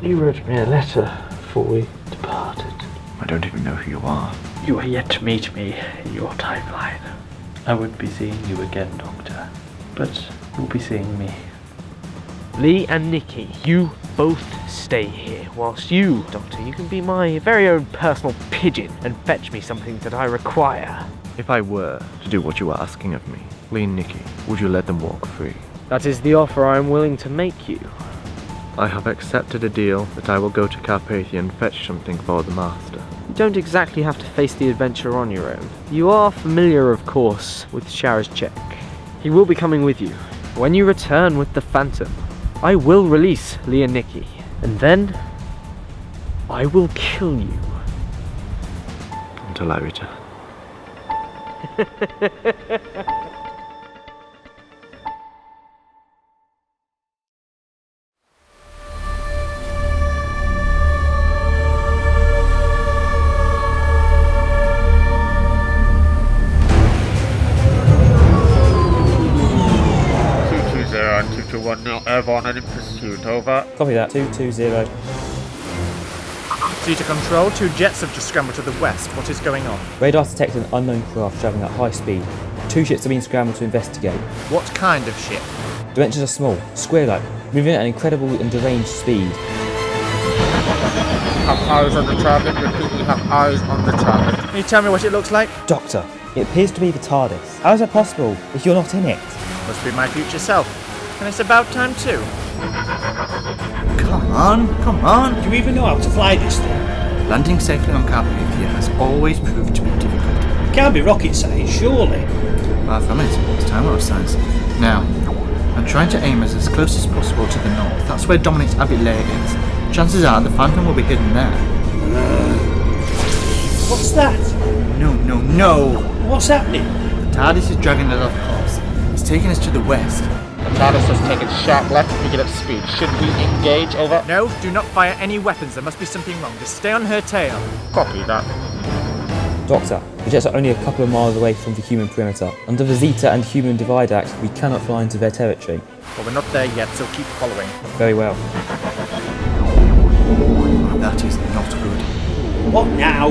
You wrote me a letter before we departed. I don't even know who you are. You are yet to meet me in your timeline. I won't be seeing you again, Doctor, but you'll be seeing me. Lee and Nikki, you both stay here, whilst you, Doctor, you can be my very own personal pigeon and fetch me something that I require. If I were to do what you are asking of me, Lee and Nikki, would you let them walk free? That is the offer I am willing to make you. I have accepted a deal that I will go to Carpathia and fetch something for the Master. You don't exactly have to face the adventure on your own. You are familiar, of course, with Shara's check. He will be coming with you. When you return with the Phantom, I will release Lee and Nikki, and then I will kill you. Until I return. Now airborne and in pursuit, over. Copy that, 220. Zeta Control, 2 jets have just scrambled to the west. What is going on? Radar detected an unknown craft travelling at high speed. 2 ships have been scrambled to investigate. What kind of ship? Dimensions are small, square-like, moving at an incredible and deranged speed. Have eyes on the target, repeat, we have eyes on the target. Can you tell me what it looks like? Doctor, it appears to be the TARDIS. How is that possible if you're not in it? Must be my future self. And it's about time too. Come on. Do you even know how to fly this thing? Landing safely on Carpathia has always proved to be difficult. It can't be rocket science, surely. Far from it. It's time out of science. Now, I'm trying to aim us as close as possible to the north. That's where Dominic's Abbey Lair is. Chances are the Phantom will be hidden there. What's that? No. What's happening? The TARDIS is dragging us off course. It's taking us to the west. The TARDIS has taken sharp left, pick it up speed. Should we engage, over? No, do not fire any weapons. There must be something wrong. Just stay on her tail. Copy that. Doctor, the jets are only a couple of miles away from the human perimeter. Under the Zeta and Human Divide Act, we cannot fly into their territory. But we're not there yet, so keep following. Very well. That is not good. What now?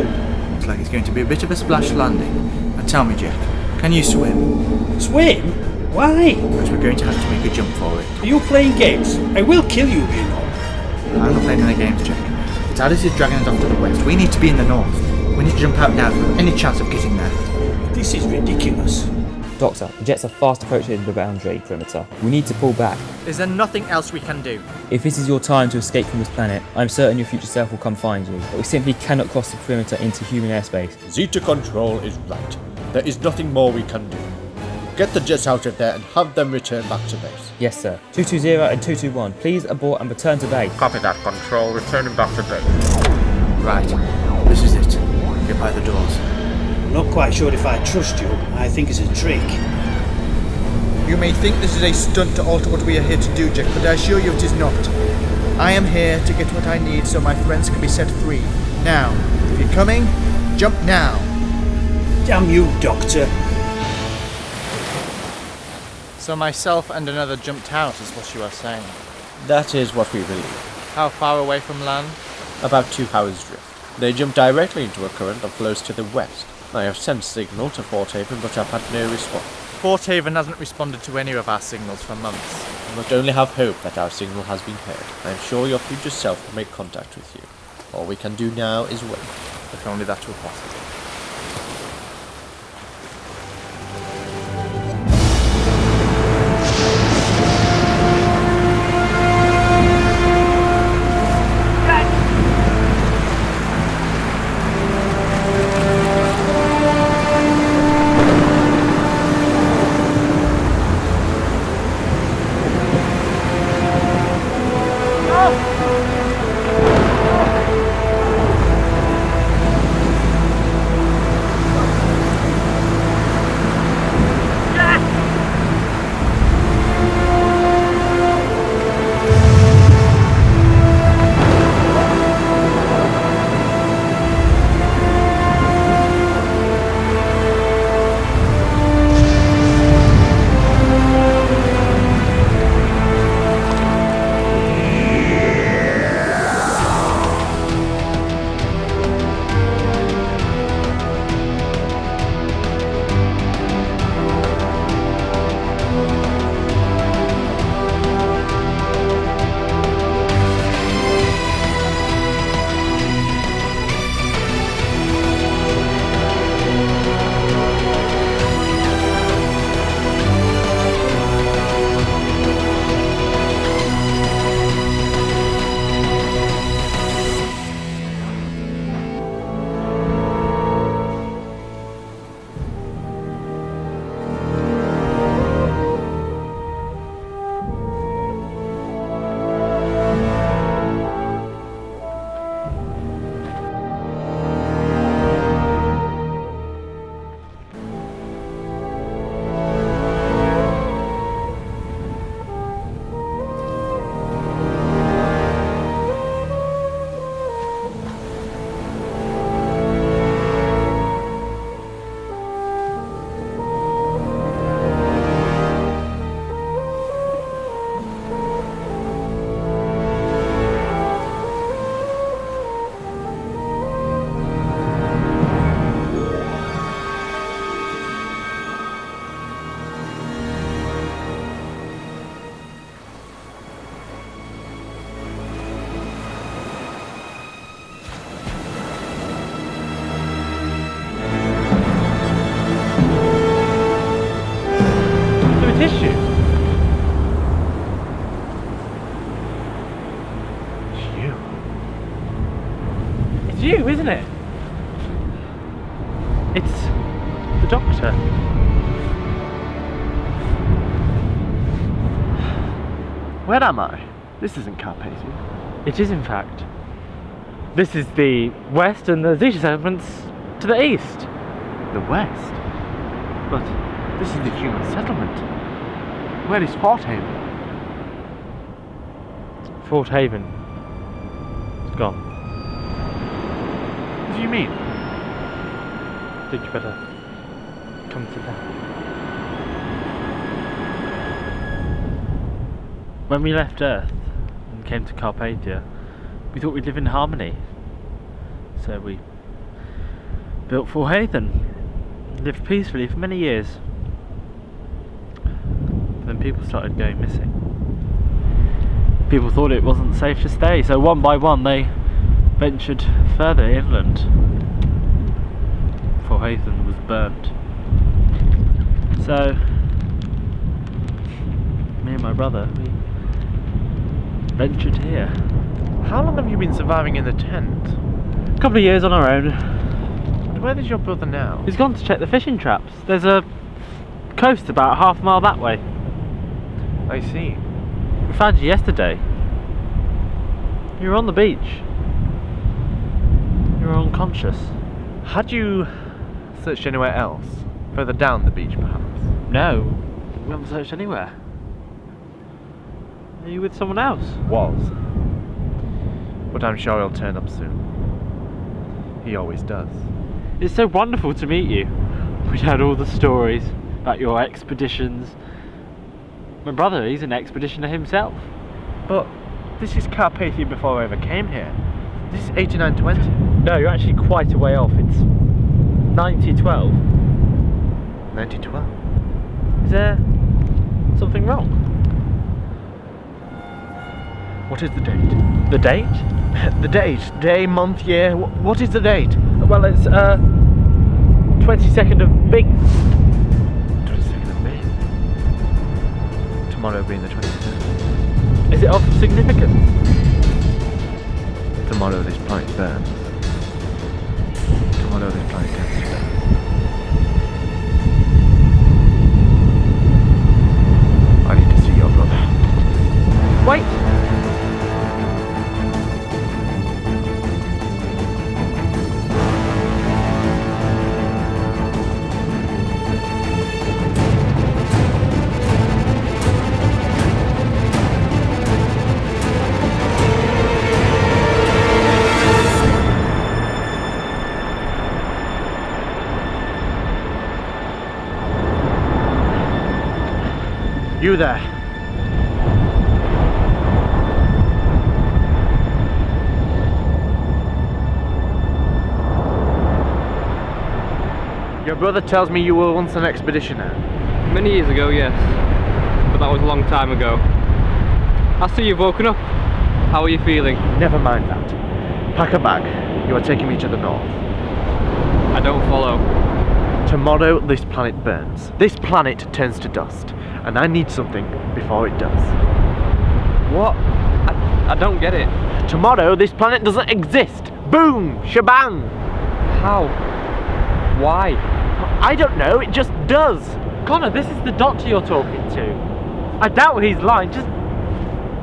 Looks like it's going to be a bit of a splash landing. Now tell me, Jack, can you swim? Swim? Why? Because we're going to have to make a jump for it. Are you playing games? I will kill you, you know. I'm not playing any games, Jack. The TARDIS is dragging us off to the west. We need to be in the north. We need to jump out now if we have any chance of getting there. This is ridiculous. Doctor, the jets are fast approaching the boundary perimeter. We need to pull back. Is there nothing else we can do? If this is your time to escape from this planet, I'm certain your future self will come find you. But we simply cannot cross the perimeter into human airspace. Zeta Control is right. There is nothing more we can do. Get the jets out of there and have them return back to base. Yes, sir. 220 and 221, please abort and return to base. Copy that, Control. Returning back to base. Right, this is it. Get by the doors. I'm not quite sure if I trust you. I think it's a trick. You may think this is a stunt to alter what we are here to do, Jack, but I assure you it is not. I am here to get what I need so my friends can be set free. Now, if you're coming, jump now. Damn you, Doctor. So myself and another jumped out is what you are saying. That is what we believe. How far away from land? About 2 hours drift. They jumped directly into a current that flows to the west. I have sent signal to Fort Haven, but I've had no response. Fort Haven hasn't responded to any of our signals for months. I must only have hope that our signal has been heard. I am sure your future self will make contact with you. All we can do now is wait. If only that were possible. you, isn't it? It's the Doctor. Where am I? This isn't Carpathia. It is, in fact. This is the west, and the Zeta settlements to the east. The West? But this is the human settlement. Where is Fort Haven? Fort Haven. It's gone. What do you mean? I think you better come to that. When we left Earth and came to Carpathia, we thought we'd live in harmony. So we built Fort Haven, lived peacefully for many years. But then people started going missing. People thought it wasn't safe to stay, so one by one they ventured further inland. Fort Haven was burnt. So me and my brother, we ventured here. How long have you been surviving in the tent? A couple of years on our own. And where is your brother now? He's gone to check the fishing traps. There's a coast about half a mile that way. I see. We found you yesterday. You were on the beach. You were unconscious. Had you searched anywhere else? Further down the beach, perhaps? No, we haven't searched anywhere. Are you with someone else? Was. But I'm sure he'll turn up soon. He always does. It's so wonderful to meet you. We'd heard all the stories about your expeditions. My brother, he's an expeditioner himself. But this is Carpathia before I ever came here. This is 8920. No, you're actually quite a way off. It's 9012. 9012. Is there something wrong? What is the date? The date? The date? Day, month, year? What is the date? Well, it's 22nd of May. 22nd of May. Tomorrow being the 23rd. Is it of significance? Tomorrow this planet burns. Tomorrow this planet gets to burn. I need to see your brother. Wait! You there. Your brother tells me you were once an expeditioner. Many years ago, yes. But that was a long time ago. I see you've woken up. How are you feeling? Never mind that. Pack a bag. You are taking me to the north. I don't follow. Tomorrow this planet burns. This planet turns to dust. And I need something before it does. What? I don't get it. Tomorrow this planet doesn't exist. Boom! Shebang! How? Why? I don't know, it just does. Connor, this is the Doctor you're talking to. I doubt he's lying. Just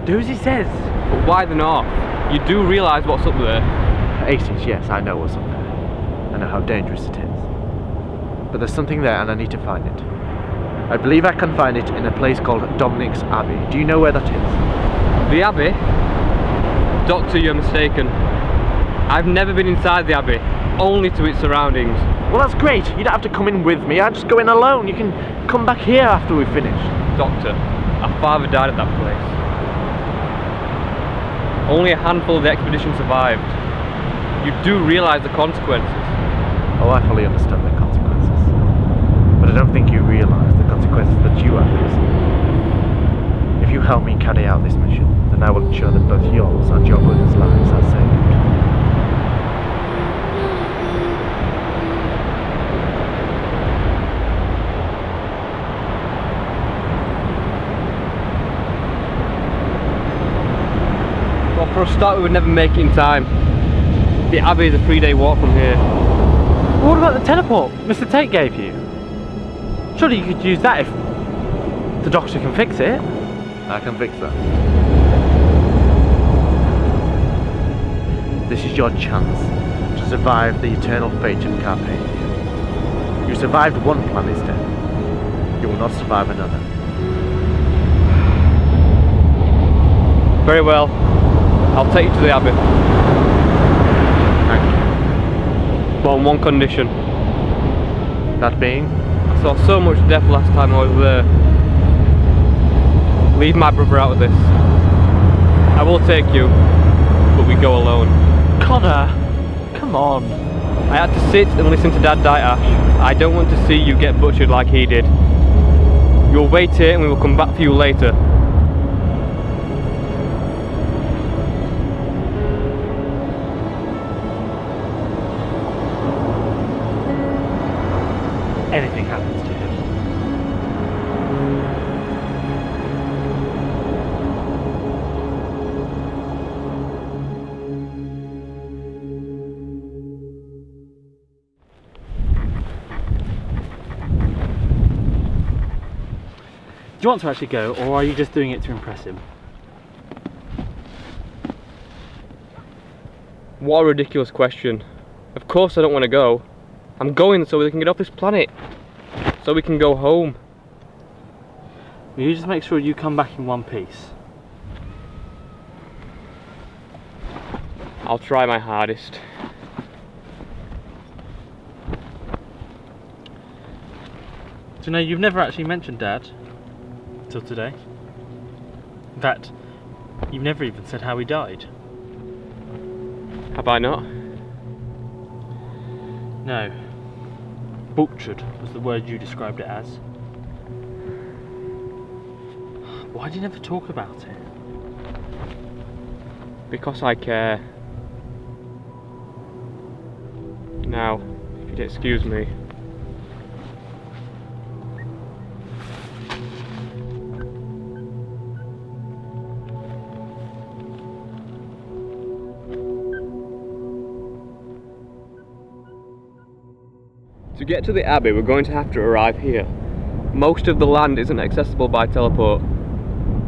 do as he says. But why the north? You do realise what's up there? Aces, yes, I know what's up there. I know how dangerous it is. But there's something there and I need to find it. I believe I can find it in a place called Dominic's Abbey. Do you know where that is? The Abbey? Doctor, you're mistaken. I've never been inside the Abbey, only to its surroundings. Well, that's great. You don't have to come in with me. I'll just go in alone. You can come back here after we've finished. Doctor, our father died at that place. Only a handful of the expedition survived. You do realise the consequences. Oh, I fully understand the consequences. But I don't think you realise the consequences that you are facing. If you help me carry out this mission, then I will ensure that both yours and your brother's lives are saved. Well, for a start, we would never make it in time. The Abbey is a 3-day walk from here. What about the teleport Mr. Tate gave you? Surely you could use that if the Doctor can fix it. I can fix that. This is your chance to survive the eternal fate of Carpathia. You survived one planet's death. You will not survive another. Very well. I'll take you to the Abbey. Thank you. But on one condition. That being? I saw so much death last time I was there. Leave my brother out of this. I will take you, but we go alone. Connor, come on. I had to sit and listen to Dad die, Ash. I don't want to see you get butchered like he did. You'll wait here and we will come back for you later. Anything happens to him. Do you want to actually go, or are you just doing it to impress him? What a ridiculous question. Of course I don't want to go. I'm going so we can get off this planet. So we can go home. Will you just make sure you come back in one piece? I'll try my hardest. Do you know, you've never actually mentioned Dad till today. In fact, you've never even said how he died. Have I not? No. Butchered was the word you described it as. Why do you never talk about it? Because I care. Now, if you'd excuse me. To get to the Abbey, we're going to have to arrive here. Most of the land isn't accessible by teleport.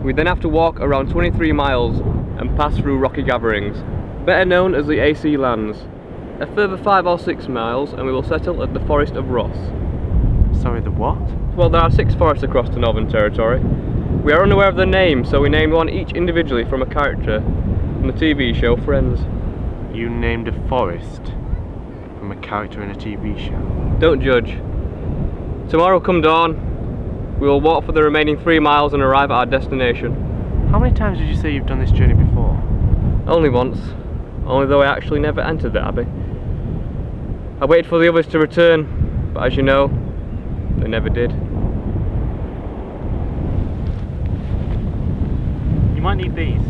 We then have to walk around 23 miles and pass through rocky gatherings, better known as the AC lands. A further 5 or 6 miles and we will settle at the Forest of Ross. Sorry, the what? Well, there are 6 forests across the Northern Territory. We are unaware of their names, so we named one each individually from a character from the TV show Friends. You named a forest from a character in a TV show? Don't judge. Tomorrow come dawn, we will walk for the remaining 3 miles and arrive at our destination. How many times did you say you've done this journey before? Only once, only though I actually never entered the Abbey. I waited for the others to return, but as you know, they never did. You might need these.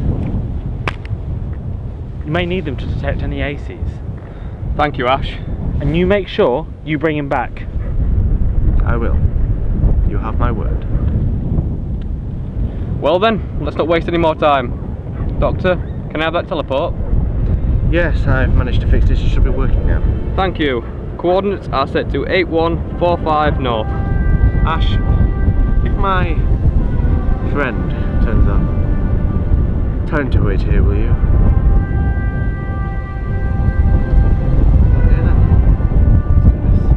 You may need them to detect any ACs. Thank you, Ash. And you make sure you bring him back. I will. You have my word. Well then, let's not waste any more time. Doctor, can I have that teleport? Yes, I've managed to fix this. It should be working now. Thank you. Coordinates are set to 8145 north. Ash, if my friend turns up, tell him to wait here, will you? Okay, then. Let's do this.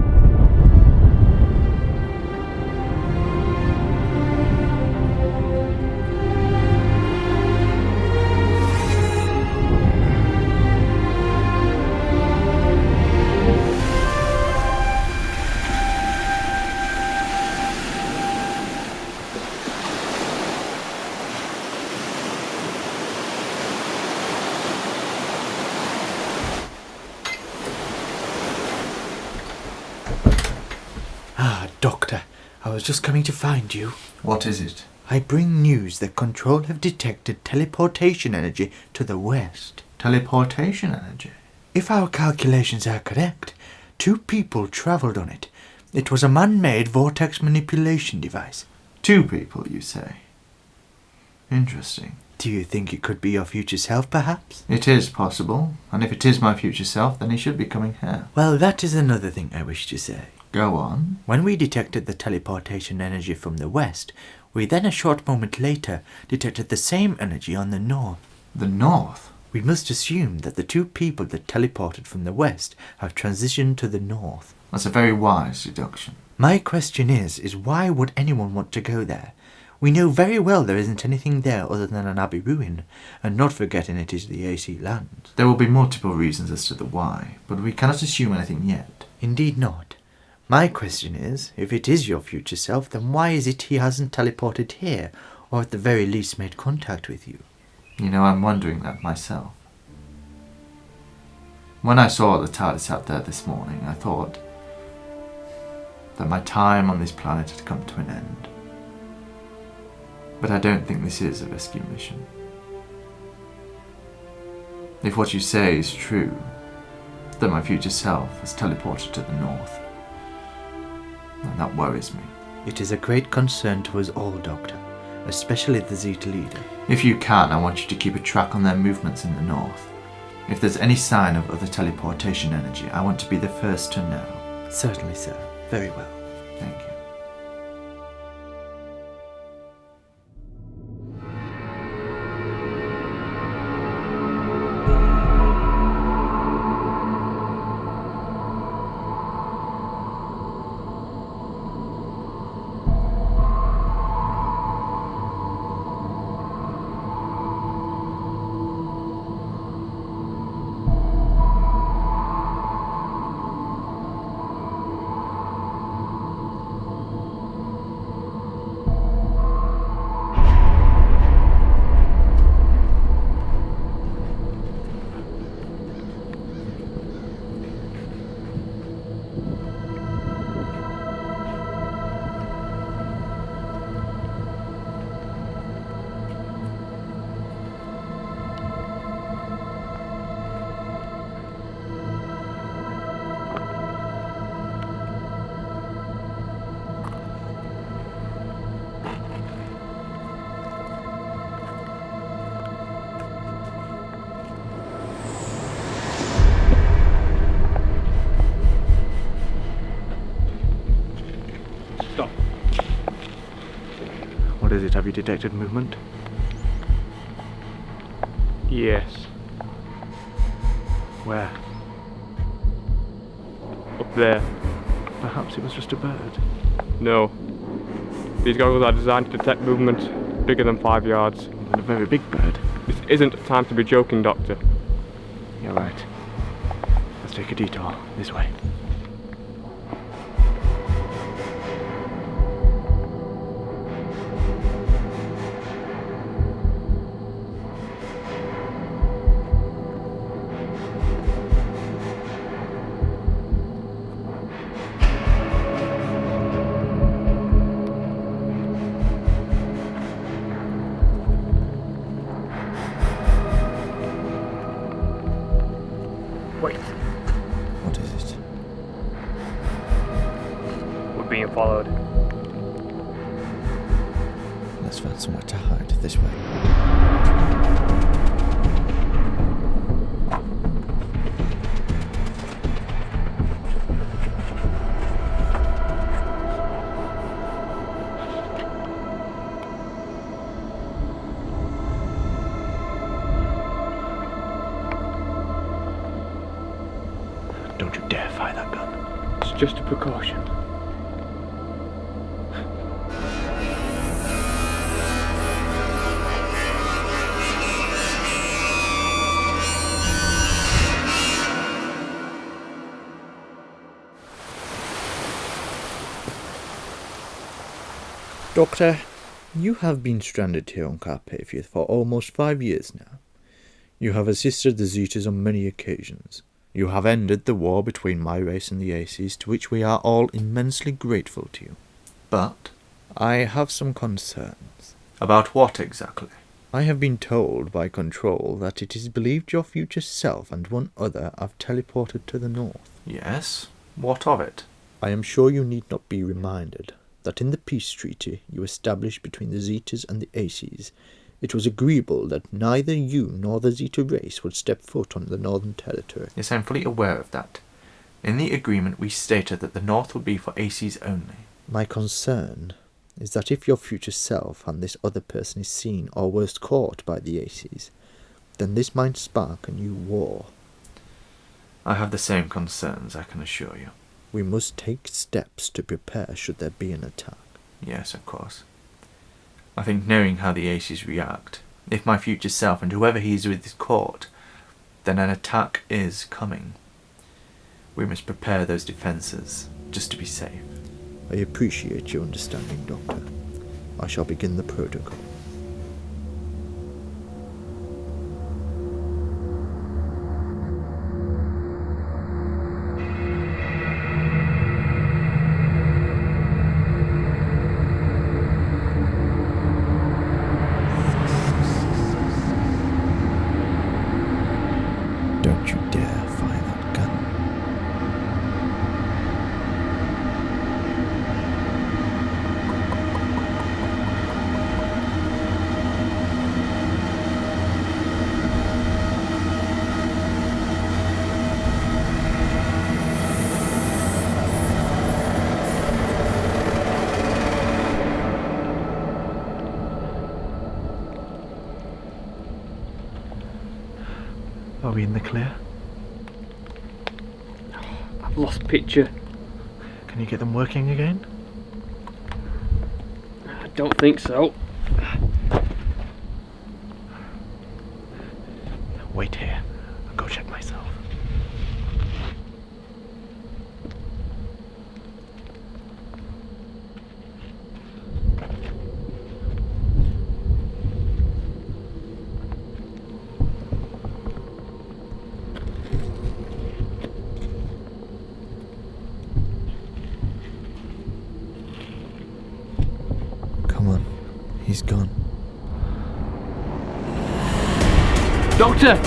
Doctor, I was just coming to find you. What is it? I bring news that Control have detected teleportation energy to the west. Teleportation energy? If our calculations are correct, 2 people travelled on it. It was a man-made vortex manipulation device. 2 people, you say? Interesting. Do you think it could be your future self, perhaps? It is possible, and if it is my future self, then he should be coming here. Well, that is another thing I wish to say. Go on. When we detected the teleportation energy from the west, we then a short moment later detected the same energy on the north. The north? We must assume that the two people that teleported from the west have transitioned to the north. That's a very wise deduction. My question is why would anyone want to go there? We know very well there isn't anything there other than an abbey ruin, and not forgetting it is the AC land. There will be multiple reasons as to the why, but we cannot assume anything yet. Indeed not. My question is, if it is your future self, then why is it he hasn't teleported here, or at the very least made contact with you? You know, I'm wondering that myself. When I saw the TARDIS out there this morning, I thought that my time on this planet had come to an end. But I don't think this is a rescue mission. If what you say is true, then my future self has teleported to the north. And that worries me. It is a great concern to us all, Doctor, especially the Zeta leader. If you can, I want you to keep a track on their movements in the north. If there's any sign of other teleportation energy, I want to be the first to know. Certainly, sir. Very well. Thank you. What is it? Have you detected movement? Yes. Where? Up there. Perhaps it was just a bird. No. These goggles are designed to detect movement bigger than 5 yards. And a very big bird. This isn't a time to be joking, Doctor. You're right. Let's take a detour. This way. Wait. What is it? We're being followed. Let's find somewhere to hide this way. Don't you dare fire that gun. It's just a precaution. Doctor, you have been stranded here on Carpathia for almost 5 years now. You have assisted the Zetas on many occasions. You have ended the war between my race and the Aces, to which we are all immensely grateful to you. But I have some concerns. About what exactly? I have been told by Control that it is believed your future self and one other have teleported to the north. Yes? What of it? I am sure you need not be reminded that in the peace treaty you established between the Zetas and the Aces, It was agreeable that neither you nor the Zeta race would step foot on the Northern Territory. Yes, I'm fully aware of that. In the agreement we stated that the North would be for ACs only. My concern is that if your future self and this other person is seen or worse caught by the ACs, then this might spark a new war. I have the same concerns, I can assure you. We must take steps to prepare should there be an attack. Yes, of course. I think knowing how the ACs react, if my future self and whoever he is with is caught, then an attack is coming. We must prepare those defences, just to be safe. I appreciate your understanding, Doctor. I shall begin the protocol. Don't you dare fire that gun. Are we in the clear? I've lost picture. Can you get them working again? I don't think so. Wait here. I'll go check myself. Come on, he's gone. Doctor!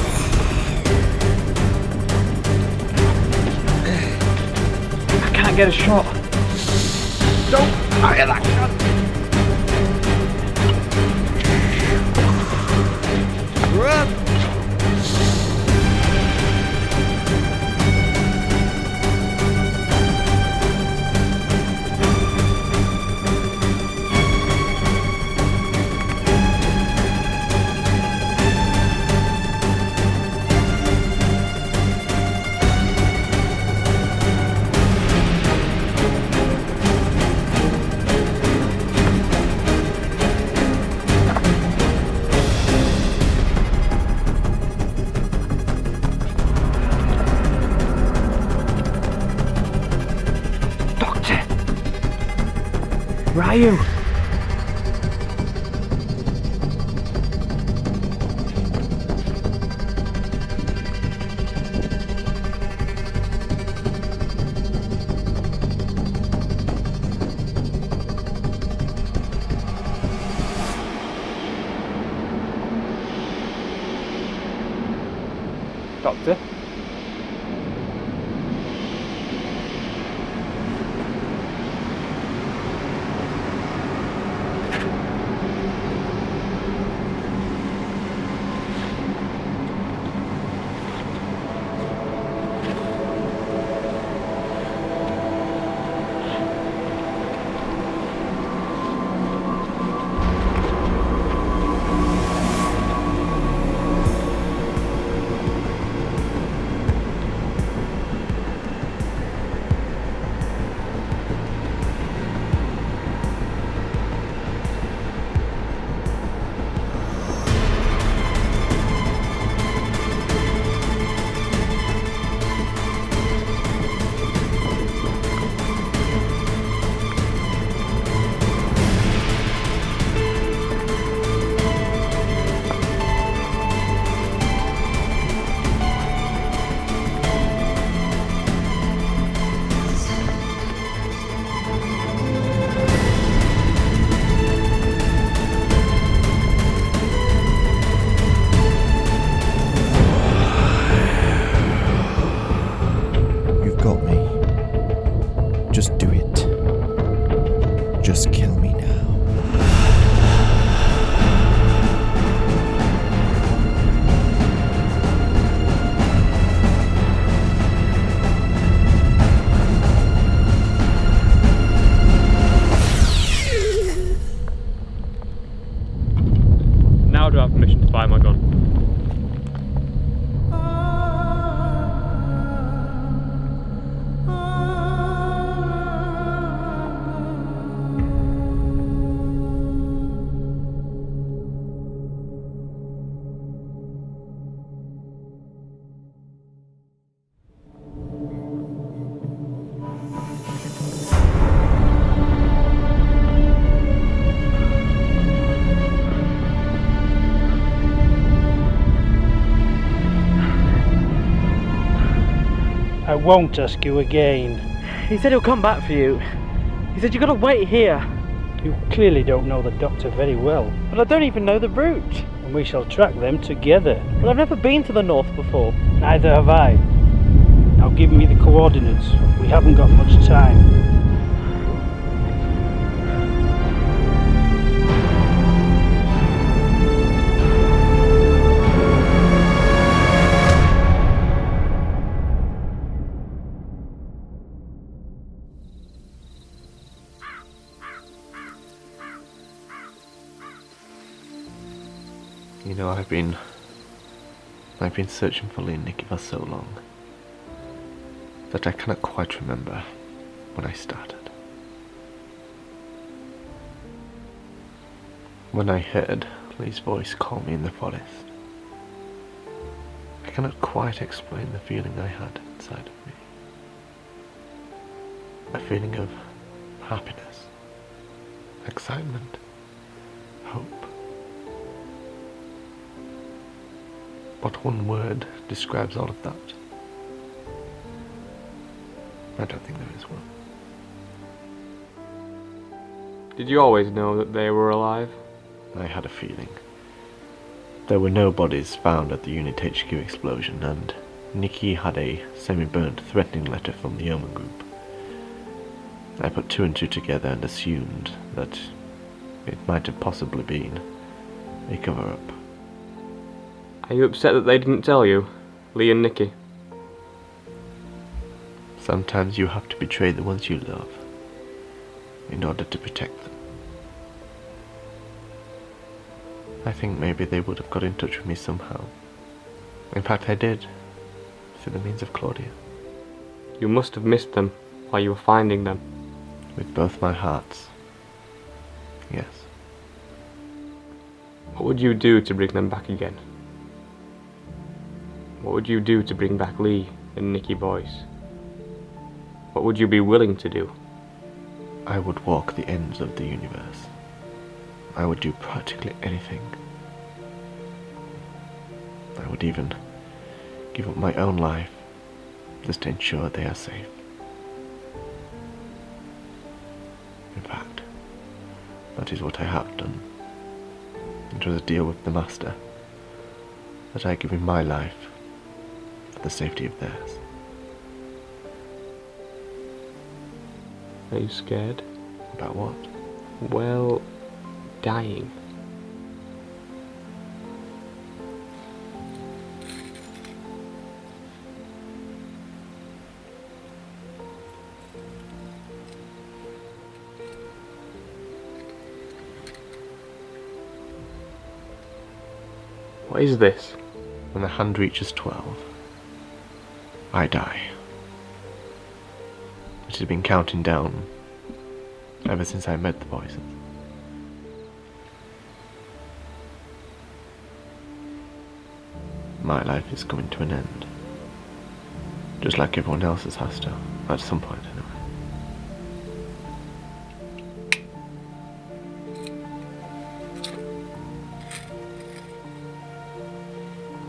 I can't get a shot. Don't fire that gun! Run! Ryu! Doctor? I won't ask you again. He said he'll come back for you. He said you gotta wait here. You clearly don't know the Doctor very well, But I don't even know the route. and we shall track them together. But I've never been to the north before. Neither have I. Now give me the coordinates. We haven't got much time. You know, I've been searching for Lee and Nikki for so long that I cannot quite remember when I started. When I heard Lee's voice call me in the forest, I cannot quite explain the feeling I had inside of me. A feeling of happiness, excitement, hope. What one word describes all of that? I don't think there is one. Did you always know that they were alive? I had a feeling. There were no bodies found at the Unit HQ explosion, and Nikki had a semi-burnt threatening letter from the Omen group. I put two and two together and assumed that it might have possibly been a cover-up. Are you upset that they didn't tell you? Lee and Nikki? Sometimes you have to betray the ones you love in order to protect them. I think maybe they would have got in touch with me somehow. In fact, I did, through the means of Claudia. You must have missed them while you were finding them. With both my hearts. Yes. What would you do to bring them back again? What would you do to bring back Lee and Nikki Boyce? What would you be willing to do? I would walk the ends of the universe. I would do practically anything. I would even give up my own life just to ensure they are safe. In fact, that is what I have done. It was a deal with the Master that I give him my life for the safety of theirs. Are you scared? About what? Well, dying. What is this? When the hand reaches 12, I die. It has been counting down ever since I met the voices. My life is coming to an end. Just like everyone else's has to, at some point anyway.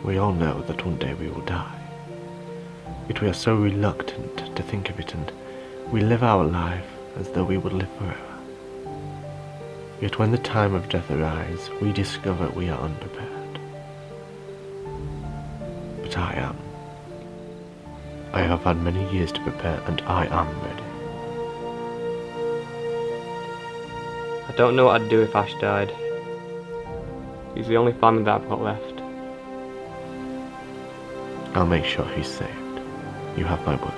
We all know that one day we will die. Yet we are so reluctant to think of it, and we live our life as though we would live forever. Yet when the time of death arrives, we discover we are unprepared. But I am. I have had many years to prepare, and I am ready. I don't know what I'd do if Ash died. He's the only family that I've got left. I'll make sure he's saved. You have my word.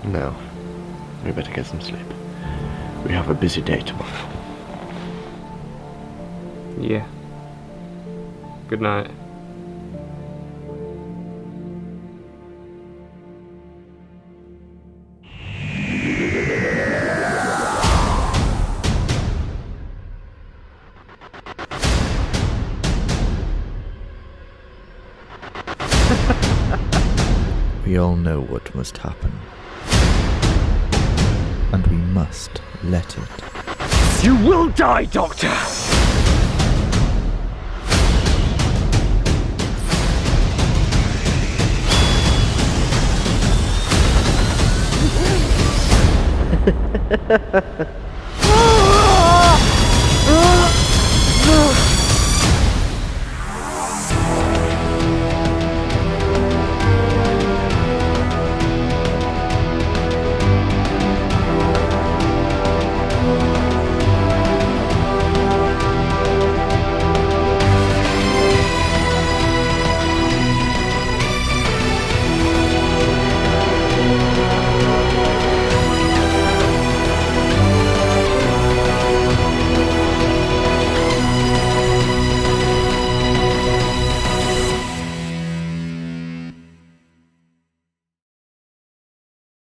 Now, we better get some sleep. We have a busy day tomorrow. Yeah. Good night. We all know what must happen. And we must let it. You will die, Doctor!